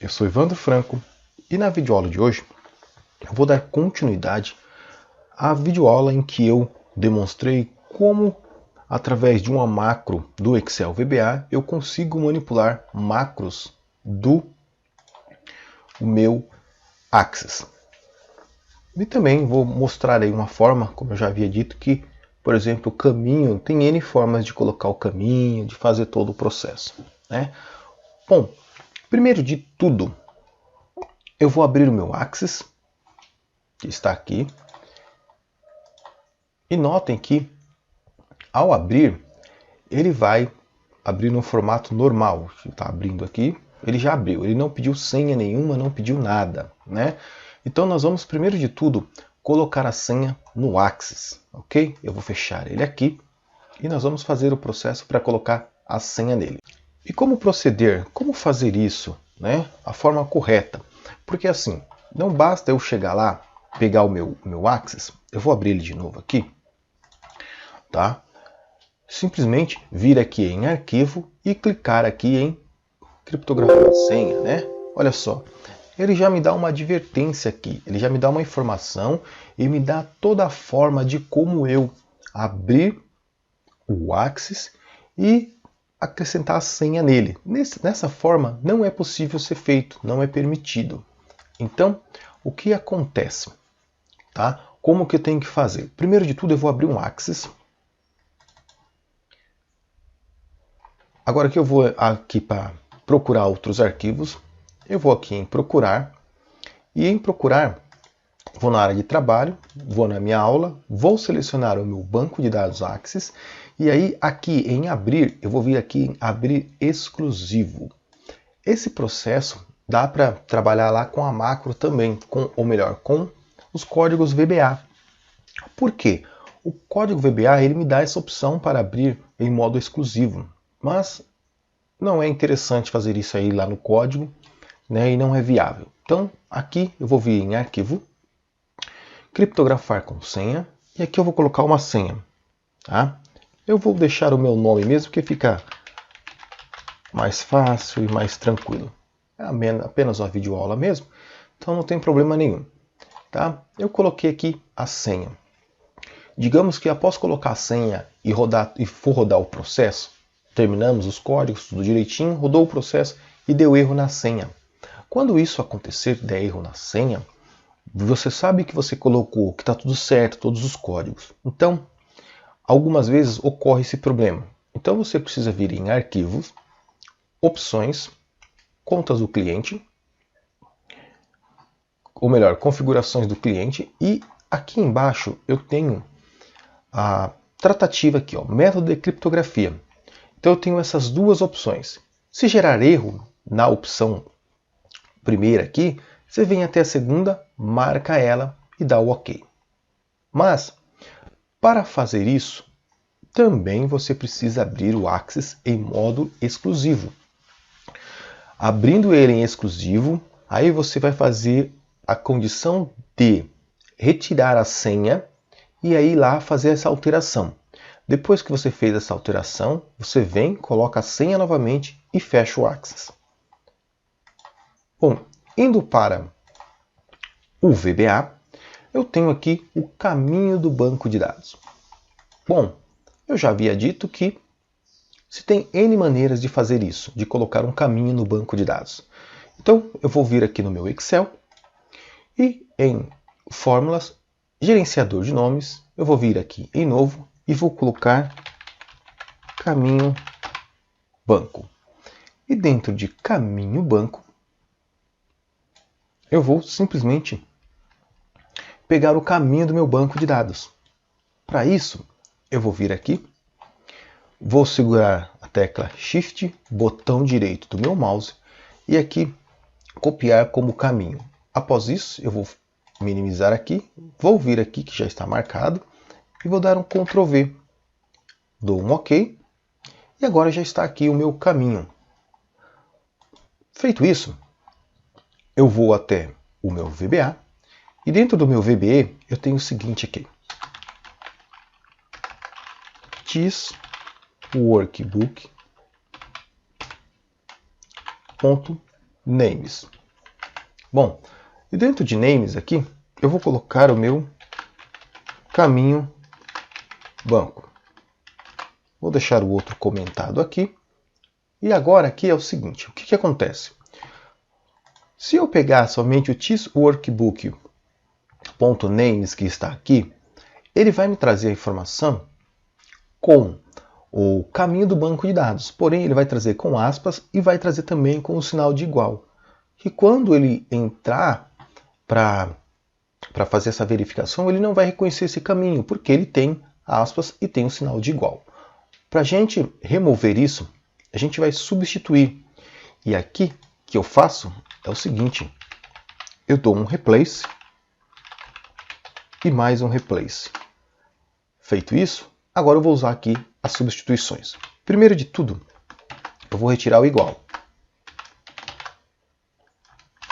eu sou Evandro Franco e na videoaula de hoje eu vou dar continuidade à videoaula em que eu demonstrei como, através de uma macro do Excel VBA, eu consigo manipular macros do meu Access. E também vou mostrar aí uma forma, como eu já havia dito, que, por exemplo, o caminho, tem N formas de colocar o caminho, de fazer todo o processo, né? Bom, primeiro de tudo, eu vou abrir o meu Access, que está aqui. E notem que, ao abrir, ele vai abrir no formato normal. Está abrindo aqui, ele já abriu. Ele não pediu senha nenhuma, não pediu nada, né? Então nós vamos, primeiro de tudo, colocar a senha no Access, ok? Eu vou fechar ele aqui e nós vamos fazer o processo para colocar a senha nele. E como proceder? Como fazer isso, né? A forma correta. Porque assim, não basta eu chegar lá, pegar o meu Access, eu vou abrir ele de novo aqui, tá? Simplesmente vir aqui em arquivo e clicar aqui em criptografar senha, né? Olha só, ele já me dá uma advertência aqui, ele já me dá uma informação e me dá toda a forma de como eu abrir o Access e acrescentar a senha nele. Nessa forma não é possível ser feito, não é permitido. Então, o que acontece? Tá? Como que eu tenho que fazer? Primeiro de tudo eu vou abrir um Access. Agora que eu vou aqui para procurar outros arquivos, eu vou aqui em procurar, e em procurar vou na área de trabalho, vou na minha aula, vou selecionar o meu banco de dados Access, e aí aqui em abrir, eu vou vir aqui em abrir exclusivo. Esse processo dá para trabalhar lá com a macro também, ou melhor, com os códigos VBA. Por quê? O código VBA ele me dá essa opção para abrir em modo exclusivo, mas não é interessante fazer isso aí lá no código, né, e não é viável. Então aqui eu vou vir em arquivo, criptografar com senha, e aqui eu vou colocar uma senha. Tá? Eu vou deixar o meu nome mesmo, que fica mais fácil e mais tranquilo. É apenas uma videoaula mesmo, então não tem problema nenhum. Tá? Eu coloquei aqui a senha. Digamos que após colocar a senha e for rodar o processo, terminamos os códigos, tudo direitinho, rodou o processo e deu erro na senha. Quando isso acontecer, der erro na senha, você sabe que você colocou, que está tudo certo, todos os códigos. Então, algumas vezes ocorre esse problema. Então você precisa vir em arquivos, opções, contas do cliente, ou melhor, configurações do cliente, e aqui embaixo eu tenho a tratativa aqui, ó, método de criptografia. Então eu tenho essas duas opções. Se gerar erro na opção primeira aqui, você vem até a segunda, marca ela e dá o OK. Mas, para fazer isso, também você precisa abrir o Access em modo exclusivo. Abrindo ele em exclusivo, aí você vai fazer a condição de retirar a senha e aí lá fazer essa alteração. Depois que você fez essa alteração, você vem, coloca a senha novamente e fecha o Access. Bom, indo para o VBA, eu tenho aqui o caminho do banco de dados. Bom, eu já havia dito que se tem N maneiras de fazer isso, de colocar um caminho no banco de dados. Então, eu vou vir aqui no meu Excel e em Fórmulas, Gerenciador de Nomes, eu vou vir aqui em Novo e vou colocar Caminho Banco. E dentro de Caminho Banco, eu vou simplesmente pegar o caminho do meu banco de dados. Para isso, eu vou vir aqui, vou segurar a tecla Shift, botão direito do meu mouse, e aqui copiar como caminho. Após isso, eu vou minimizar aqui, vou vir aqui que já está marcado, e vou dar um Ctrl V. Dou um OK, e agora já está aqui o meu caminho. Feito isso, eu vou até o meu VBA, e dentro do meu VBA eu tenho o seguinte aqui. This workbook.names. Bom, e dentro de names aqui, eu vou colocar o meu caminho banco. Vou deixar o outro comentado aqui. E agora aqui é o seguinte, o que acontece? Se eu pegar somente o thisworkbook.names que está aqui, ele vai me trazer a informação com o caminho do banco de dados. Porém, ele vai trazer com aspas e vai trazer também com o sinal de igual. E quando ele entrar para fazer essa verificação, ele não vai reconhecer esse caminho, porque ele tem aspas e tem o sinal de igual. Para a gente remover isso, a gente vai substituir. E aqui que eu faço é o seguinte, eu dou um replace e mais um replace. Feito isso, agora eu vou usar aqui as substituições. Primeiro de tudo, eu vou retirar o igual.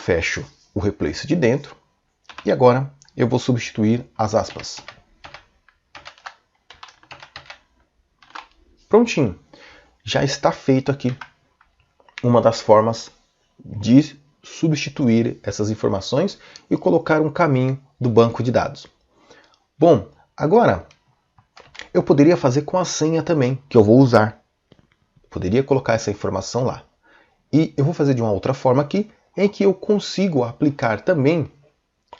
Fecho o replace de dentro e agora eu vou substituir as aspas. Prontinho. Já está feito aqui uma das formas de substituir essas informações e colocar um caminho do banco de dados. Bom, agora eu poderia fazer com a senha também, que eu vou usar. Poderia colocar essa informação lá. E eu vou fazer de uma outra forma aqui, em que eu consigo aplicar também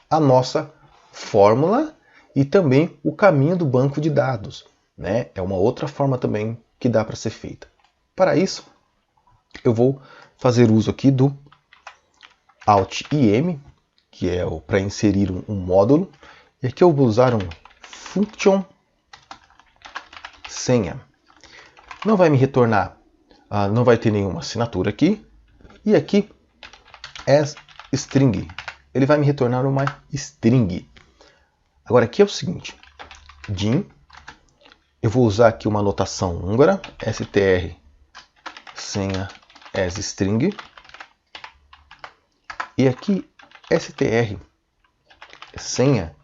a nossa fórmula e também o caminho do banco de dados, né? É uma outra forma também que dá para ser feita. Para isso, eu vou fazer uso aqui do Alt e M, que é para inserir um módulo. E aqui eu vou usar um function senha. Não vai me retornar, não vai ter nenhuma assinatura aqui. E aqui as string. Ele vai me retornar uma string. Agora aqui é o seguinte, din, eu vou usar aqui uma notação húngara, str senha as string. E aqui str senha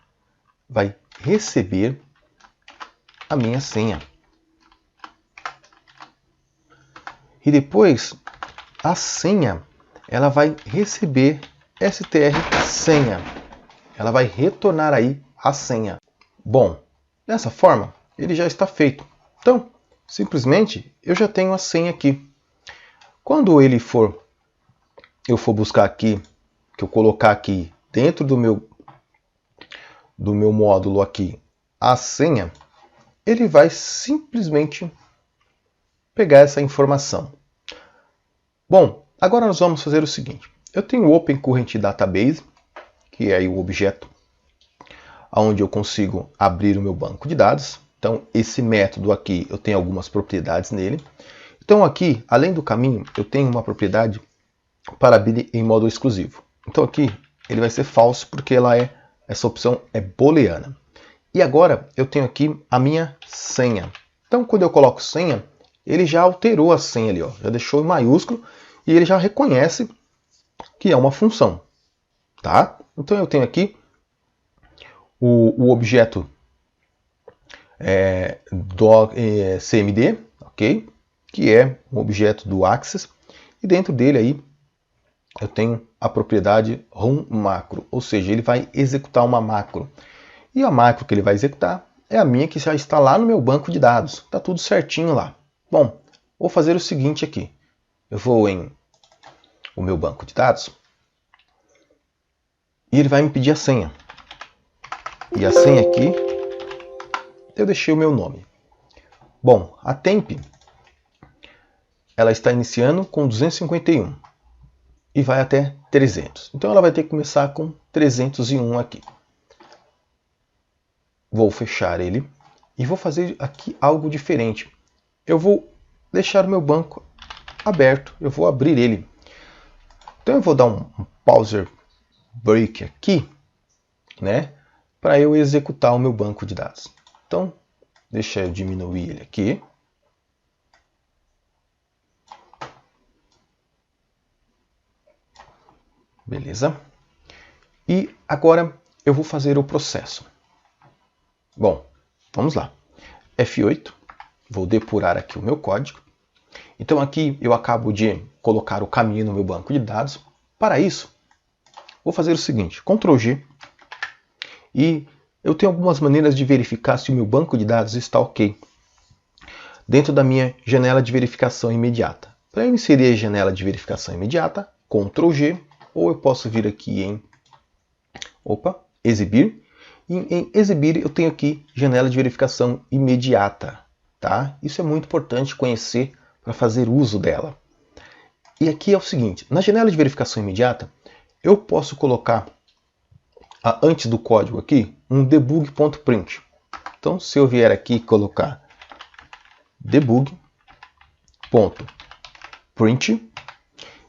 vai receber a minha senha. E depois a senha ela vai receber str senha. Ela vai retornar aí a senha. Bom, dessa forma ele já está feito. Então, simplesmente eu já tenho a senha aqui. Quando eu for buscar aqui, que eu colocar aqui dentro do meu módulo aqui a senha, ele vai simplesmente pegar essa informação. Bom, agora nós vamos fazer o seguinte. Eu tenho o Open Current Database, que é aí o objeto onde eu consigo abrir o meu banco de dados. Então, esse método aqui, eu tenho algumas propriedades nele. Então, aqui, além do caminho, eu tenho uma propriedade para abrir em modo exclusivo. Então, aqui, ele vai ser falso, porque essa opção é booleana. E agora, eu tenho aqui a minha senha. Então, quando eu coloco senha, ele já alterou a senha ali, ó, já deixou em maiúsculo, e ele já reconhece que é uma função. Tá? Então, eu tenho aqui o objeto cmd, ok? Que é um objeto do Access, e dentro dele aí eu tenho a propriedade run macro, ou seja, ele vai executar uma macro. E a macro que ele vai executar é a minha que já está lá no meu banco de dados. Está tudo certinho lá. Bom, vou fazer o seguinte aqui. Eu vou em o meu banco de dados e ele vai me pedir a senha. E a senha aqui, eu deixei o meu nome. Bom, a temp, ela está iniciando com 251 e vai até 300. Então ela vai ter que começar com 301 aqui. Vou fechar ele e vou fazer aqui algo diferente. Eu vou deixar o meu banco aberto, eu vou abrir ele. Então eu vou dar um pauser break aqui, né, para eu executar o meu banco de dados. Então, deixa eu diminuir ele aqui. Beleza. E agora eu vou fazer o processo. Bom, vamos lá. F8, vou depurar aqui o meu código. Então aqui eu acabo de colocar o caminho no meu banco de dados. Para isso, vou fazer o seguinte, Ctrl G, e eu tenho algumas maneiras de verificar se o meu banco de dados está ok dentro da minha janela de verificação imediata. Para eu inserir a janela de verificação imediata, Ctrl G, ou eu posso vir aqui em Exibir, e em Exibir eu tenho aqui janela de verificação imediata. Tá? Isso é muito importante conhecer para fazer uso dela. E aqui é o seguinte, na janela de verificação imediata, eu posso colocar, antes do código aqui, um debug.print. Então, se eu vier aqui e colocar debug.print,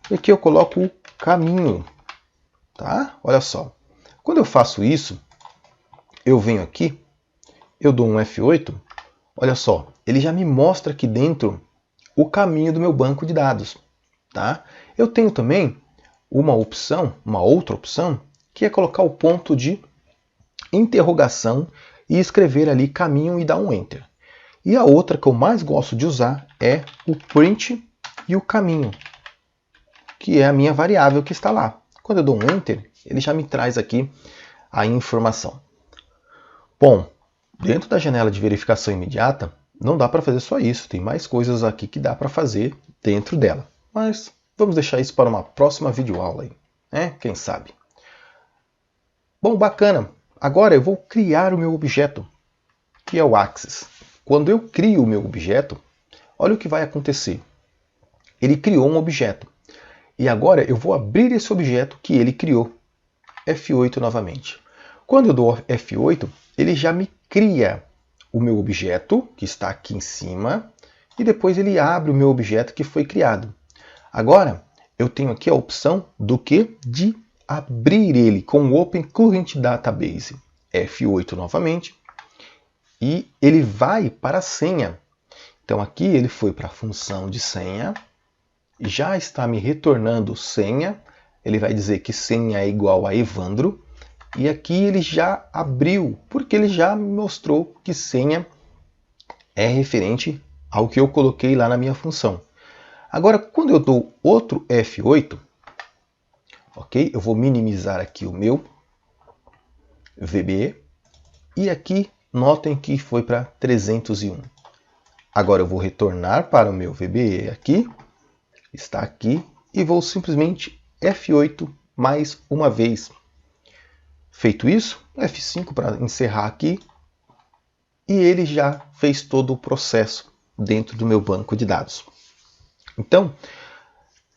e aqui eu coloco o caminho. Tá? Olha só, quando eu faço isso, eu venho aqui, eu dou um F8, olha só, ele já me mostra aqui dentro o caminho do meu banco de dados. Tá? Eu tenho também uma outra opção, que é colocar o ponto de interrogação e escrever ali caminho e dar um Enter. E a outra que eu mais gosto de usar é o print e o caminho, que é a minha variável que está lá. Quando eu dou um Enter, ele já me traz aqui a informação. Bom, dentro da janela de verificação imediata, não dá para fazer só isso, tem mais coisas aqui que dá para fazer dentro dela. Mas vamos deixar isso para uma próxima videoaula aí, né? Quem sabe? Bom, bacana. Agora eu vou criar o meu objeto, que é o Axis. Quando eu crio o meu objeto, olha o que vai acontecer. Ele criou um objeto. E agora eu vou abrir esse objeto que ele criou. F8 novamente. Quando eu dou F8, ele já me cria o meu objeto, que está aqui em cima, e depois ele abre o meu objeto que foi criado. Agora, eu tenho aqui a opção do que? De abrir ele com o Open Current Database. F8 novamente. E ele vai para a senha. Então aqui ele foi para a função de senha. Já está me retornando senha. Ele vai dizer que senha é igual a Evandro. E aqui ele já abriu, porque ele já me mostrou que senha é referente ao que eu coloquei lá na minha função. Agora, quando eu dou outro F8, ok? Eu vou minimizar aqui o meu VB. E aqui, notem que foi para 301. Agora eu vou retornar para o meu VBE aqui. Está aqui. E vou simplesmente F8 mais uma vez. Feito isso, F5 para encerrar aqui. E ele já fez todo o processo dentro do meu banco de dados. Então,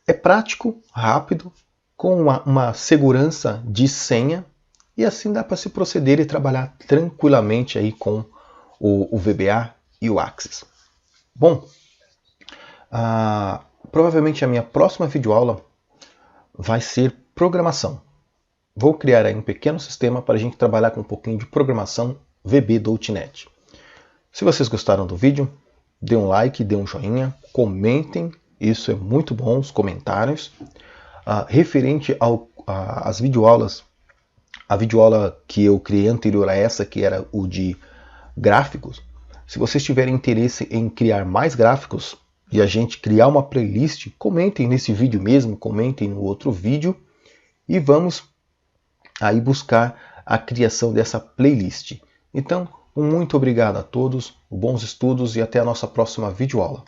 é prático, rápido, com uma segurança de senha. E assim dá para se proceder e trabalhar tranquilamente aí com o VBA e o Axis. Bom, provavelmente a minha próxima videoaula vai ser programação. Vou criar aí um pequeno sistema para a gente trabalhar com um pouquinho de programação VB.NET. Se vocês gostaram do vídeo, dê um like, dê um joinha, comentem, isso é muito bom, os comentários. Referente às videoaulas, a videoaula que eu criei anterior a essa, que era o de gráficos, se vocês tiverem interesse em criar mais gráficos e a gente criar uma playlist, comentem nesse vídeo mesmo, comentem no outro vídeo e vamos aí buscar a criação dessa playlist. Então, muito obrigado a todos, bons estudos e até a nossa próxima videoaula.